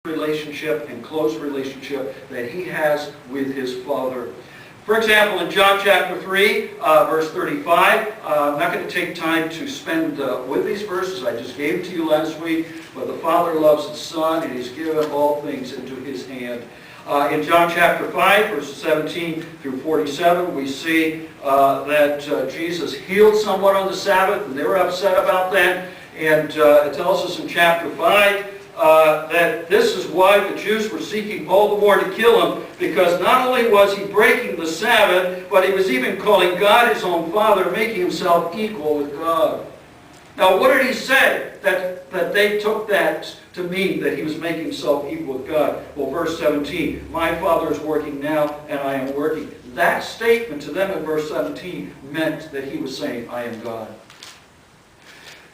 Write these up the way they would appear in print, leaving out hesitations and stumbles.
relationship and close relationship that he has with his Father. For example, in John chapter 3, verse 35, I'm not going to take time to spend with these verses. I just gave them to you last week. But the Father loves the Son, and he's given all things into his hand. In John chapter 5, verses 17 through 47, we see that Jesus healed someone on the Sabbath, and they were upset about that. And it tells us in chapter 5, that this is why the Jews were seeking all the more to kill him, because not only was he breaking the Sabbath, but he was even calling God his own Father, making himself equal with God. Now, what did he say that they took that to mean that he was making himself equal with God? Well, verse 17, my Father is working now, and I am working. That statement to them in verse 17 meant that he was saying, I am God.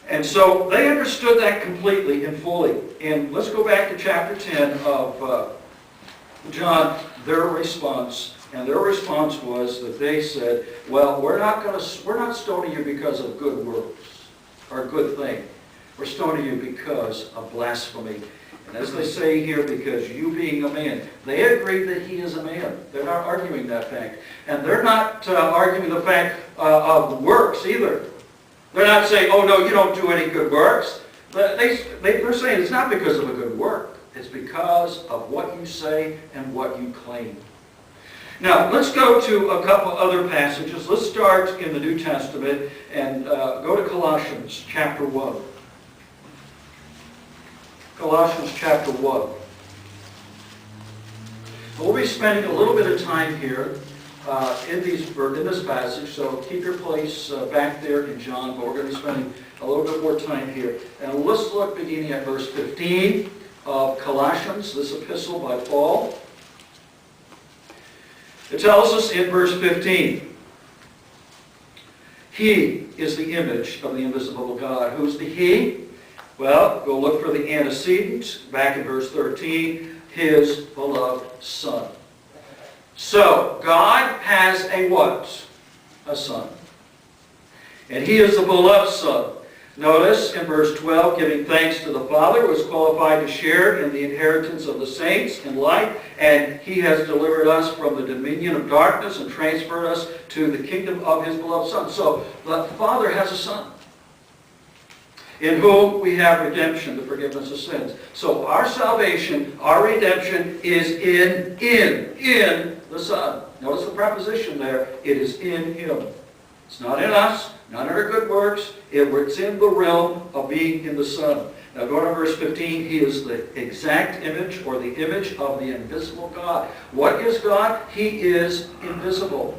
And so they understood that completely and fully. And let's go back to chapter 10 of John, their response. And their response was that they said, well, we're not stoning you because of good works or a good thing. We're stoning you because of blasphemy. And as they say here, because you being a man, they agree that he is a man. They're not arguing that fact. And they're not arguing the fact of works either. They're not saying, oh no, you don't do any good works. They're saying it's not because of a good work. It's because of what you say and what you claim. Now, let's go to a couple other passages. Let's start in the New Testament and go to Colossians chapter 1. Colossians chapter 1. We'll be spending a little bit of time here in this passage, so keep your place back there in John, but we're going to be spending a little bit more time here. And let's look beginning at verse 15 of Colossians, this epistle by Paul. It tells us in verse 15, he is the image of the invisible God. Who's the he? Well, go look for the antecedent, back in verse 13, his beloved Son. So, God has a what? A Son. And he is the beloved Son. Notice in verse 12, giving thanks to the Father, was qualified to share in the inheritance of the saints in light, and he has delivered us from the dominion of darkness and transferred us to the kingdom of his beloved Son. So, the Father has a Son, in whom we have redemption, the forgiveness of sins. So our salvation, our redemption is in the Son. Notice the preposition there. It is in him. It's not in us, not in our good works. It's in the realm of being in the Son. Now go to verse 15. He is the exact image, or the image of the invisible God. What is God? He is invisible.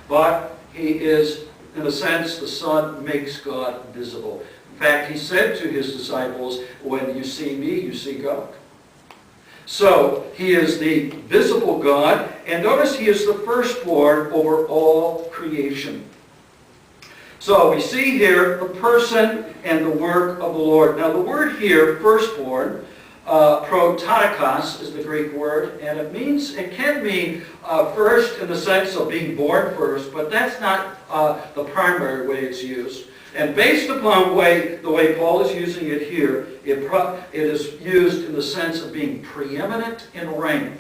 But he is, in a sense, the Son makes God visible. In fact, he said to his disciples, when you see me, you see God. So, he is the visible God, and notice he is the firstborn over all creation. So, we see here the person and the work of the Lord. Now, the word here, firstborn, prototokos is the Greek word, and it can mean first in the sense of being born first, but that's not the primary way it's used. And based upon the way Paul is using it here, it is used in the sense of being preeminent in rank.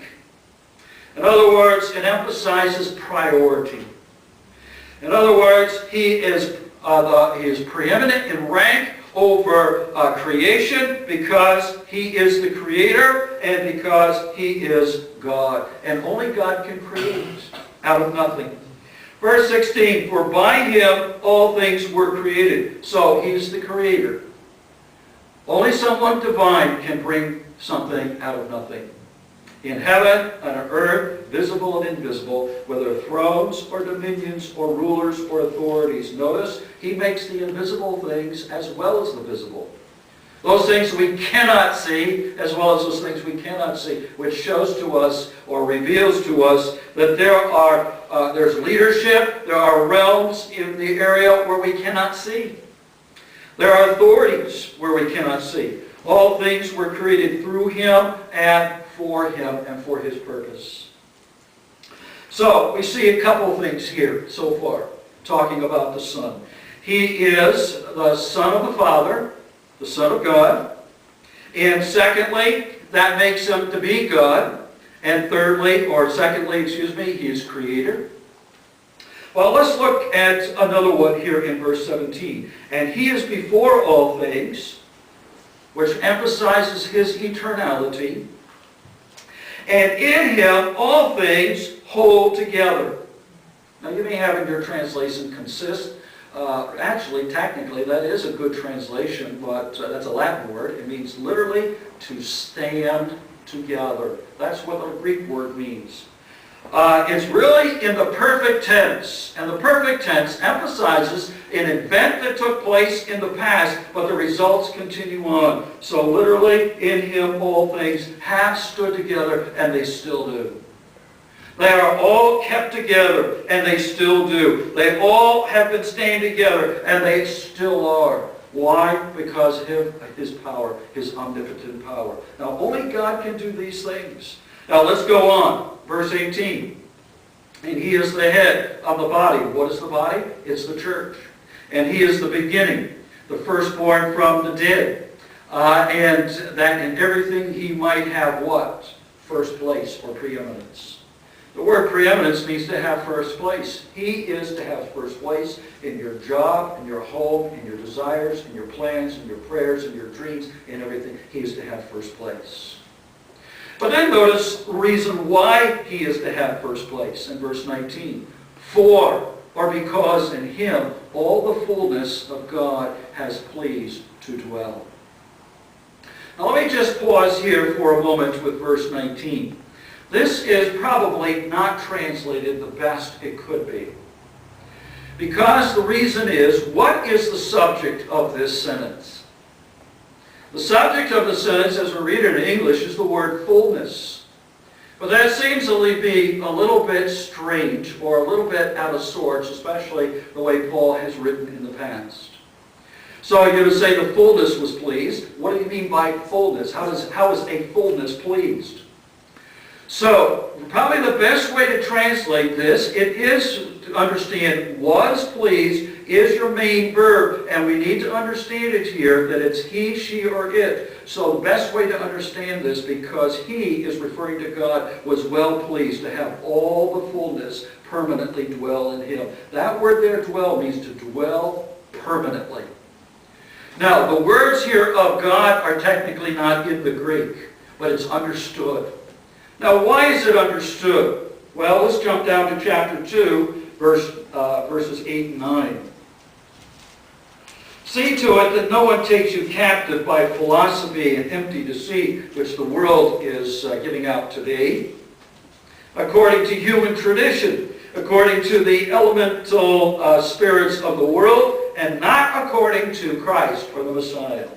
In other words, it emphasizes priority. In other words, he is preeminent in rank over creation because he is the creator and because he is God. And only God can create out of nothing. Verse 16, for by him all things were created. So he's the creator. Only someone divine can bring something out of nothing. In heaven and on earth, visible and invisible, whether thrones or dominions or rulers or authorities. Notice, he makes the invisible things as well as the visible. Those things we cannot see as well as those things we cannot see, which shows to us or reveals to us that there's leadership, there are realms in the area where we cannot see. There are authorities where we cannot see. All things were created through him and for his purpose. So we see a couple things here so far, talking about the Son. He is the Son of the Father, the Son of God. And secondly, that makes him to be God. And thirdly, or secondly, excuse me, he is creator. Well, let's look at another one here in verse 17. And he is before all things, which emphasizes his eternality. And in him all things hold together. Now you may have in your translation consist. Actually, technically, that is a good translation, but that's a Latin word. It means literally to stand together. That's what the Greek word means. It's really in the perfect tense. And the perfect tense emphasizes an event that took place in the past, but the results continue on. So literally, in him all things have stood together, and they still do. They are all kept together, and they still do. They all have been staying together, and they still are. Why? Because of his power, his omnipotent power. Now, only God can do these things. Now, let's go on. Verse 18. And he is the head of the body. What is the body? It's the church. And he is the beginning, the firstborn from the dead. And that in everything he might have what? First place or preeminence. The word preeminence means to have first place. He is to have first place in your job, in your home, in your desires, in your plans, in your prayers, in your dreams, in everything. He is to have first place. But then notice the reason why he is to have first place in verse 19. For, or because in him all the fullness of God has pleased to dwell. Now let me just pause here for a moment with verse 19. This is probably not translated the best it could be. Because the reason is, what is the subject of this sentence? The subject of the sentence, as we read it in English, is the word fullness. But that seems to be a little bit strange or a little bit out of sorts, especially the way Paul has written in the past. So you're to say the fullness was pleased. What do you mean by fullness? How is a fullness pleased? So, probably the best way to translate this, it is to understand was pleased is your main verb, and we need to understand it here that it's he, she, or it. So the best way to understand this, because he is referring to God, was well pleased to have all the fullness permanently dwell in him. That word there, dwell, means to dwell permanently. Now, the words here of God are technically not in the Greek, but it's understood. Now, why is it understood? Well, let's jump down to chapter 2, verses 8 and 9. See to it that no one takes you captive by philosophy and empty deceit, which the world is giving out today, according to human tradition, according to the elemental spirits of the world, and not according to Christ or the Messiah.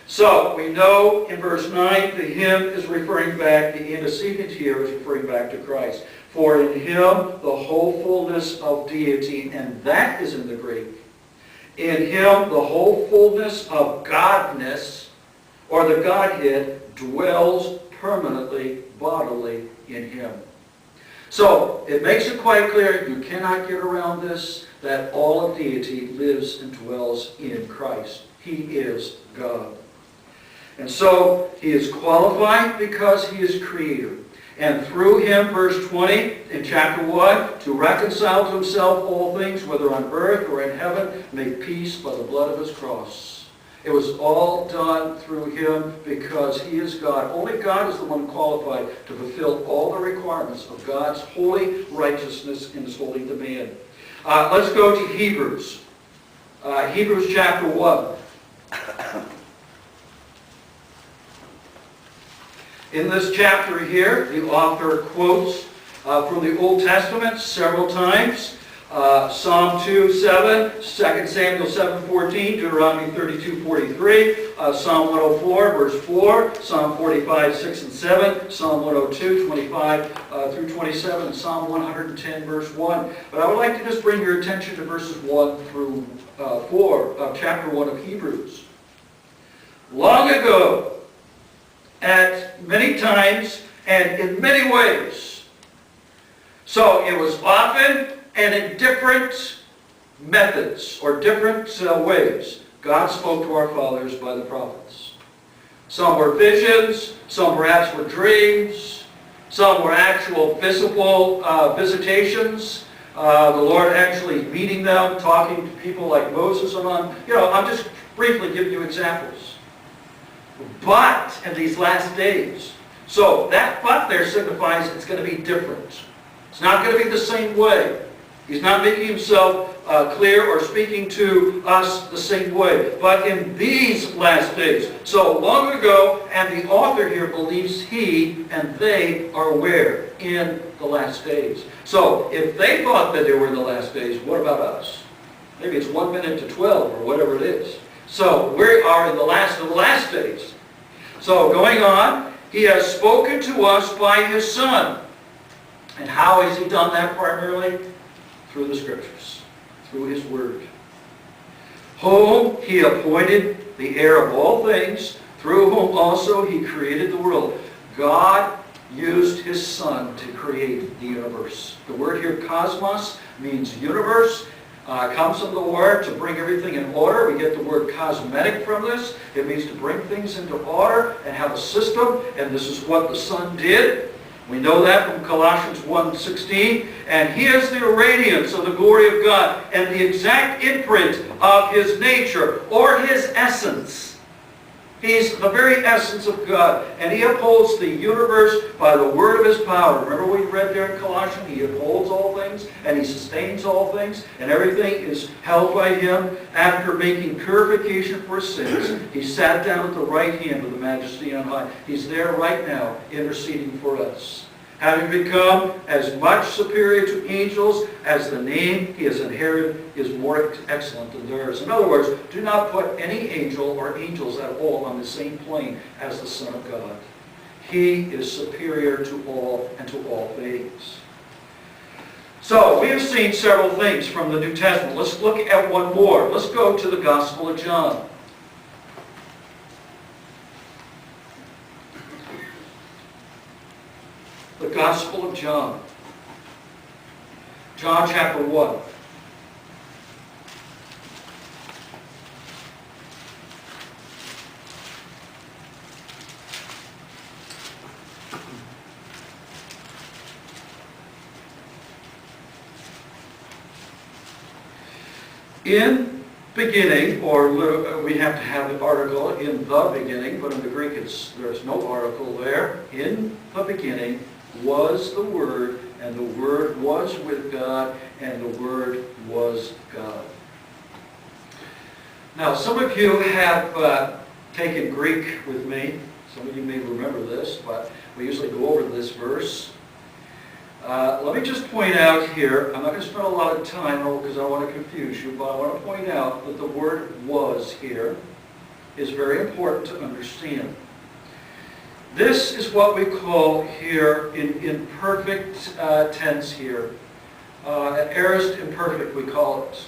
So, we know in verse 9, the him is referring back, the antecedent here is referring back to Christ. For in him the whole fullness of deity, and that is in the Greek. In him the whole fullness of Godness, or the Godhead, dwells permanently, bodily in him. So, it makes it quite clear, you cannot get around this, that all of deity lives and dwells in Christ. He is God. And so, he is qualified because he is creator. And through him, verse 20, in chapter 1, to reconcile to himself all things, whether on earth or in heaven, make peace by the blood of his cross. It was all done through him because he is God. Only God is the one qualified to fulfill all the requirements of God's holy righteousness and his holy demand. Let's go to Hebrews. Hebrews chapter 1. In this chapter here, the author quotes from the Old Testament several times. Psalm 2:7, 2 Samuel 7:14, Deuteronomy 32:43, Psalm 104, verse 4, Psalm 45:6 and 7, Psalm 102, 25 through 27, and Psalm 110, verse 1. But I would like to just bring your attention to verses 1 through 4 of chapter 1 of Hebrews. Long ago, at many times and in many ways. So it was often and in different methods or different ways. God spoke to our fathers by the prophets. Some were visions, some perhaps were dreams, some were actual visible visitations. The Lord actually meeting them, talking to people like Moses and on. I'm just briefly giving you examples. But in these last days, so that but there signifies it's going to be different. It's not going to be the same way. He's not making himself clear or speaking to us the same way. But in these last days, so long ago, and the author here believes he and they are where? In the last days. So if they thought that they were in the last days, what about us? Maybe it's 1 minute to 12 or whatever it is. So we are in the last of the last days. So going on, he has spoken to us by his Son. And how has he done that primarily? Through the Scriptures, through his Word. Whom he appointed the heir of all things, through whom also he created the world. God used his Son to create the universe. The word here, cosmos, means universe. Comes from the word to bring everything in order. We get the word cosmetic from this. It means to bring things into order and have a system. And this is what the Son did. We know that from Colossians 1:16. And he is the radiance of the glory of God and the exact imprint of his nature or his essence. He's the very essence of God. And he upholds the universe by the word of his power. Remember we read there in Colossians, he upholds all things and he sustains all things. And everything is held by him. After making purification for sins, he sat down at the right hand of the Majesty on high. He's there right now interceding for us. Having become as much superior to angels as the name he has inherited is more excellent than theirs. In other words, do not put any angel or angels at all on the same plane as the Son of God. He is superior to all and to all things. So, we have seen several things from the New Testament. Let's look at one more. Let's go to the Gospel of John. The Gospel of John. John chapter 1. In beginning, or we have to have an article, in the beginning, but in the Greek there's no article there. In the beginning was the Word, and the Word was with God, and the Word was God. Now, some of you have taken Greek with me. Some of you may remember this, but we usually go over this verse. Let me just point out here, I'm not going to spend a lot of time because I don't want to confuse you, but I want to point out that the word was here is very important to understand. This is what we call here in imperfect tense here. An aorist imperfect, we call it.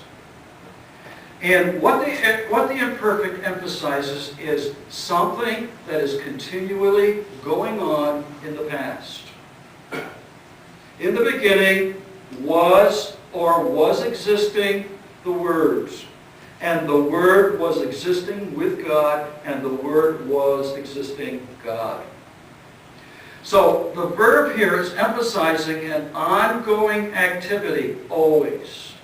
And what the imperfect emphasizes is something that is continually going on in the past. In the beginning was or was existing the Word. And the Word was existing with God, and the Word was existing God. So the verb here is emphasizing an ongoing activity, always.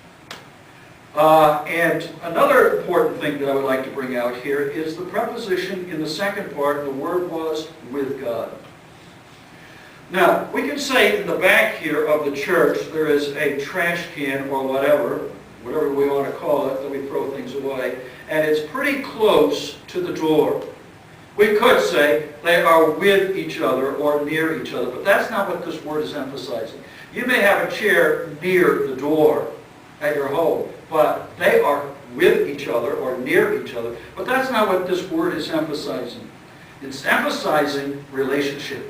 And another important thing that I would like to bring out here is the preposition in the second part, the word was with God. Now, we can say in the back here of the church there is a trash can or whatever we want to call it, that we throw things away, and it's pretty close to the door. We could say they are with each other or near each other, but that's not what this word is emphasizing. You may have a chair near the door at your home, but they are with each other or near each other, but that's not what this word is emphasizing. It's emphasizing relationship.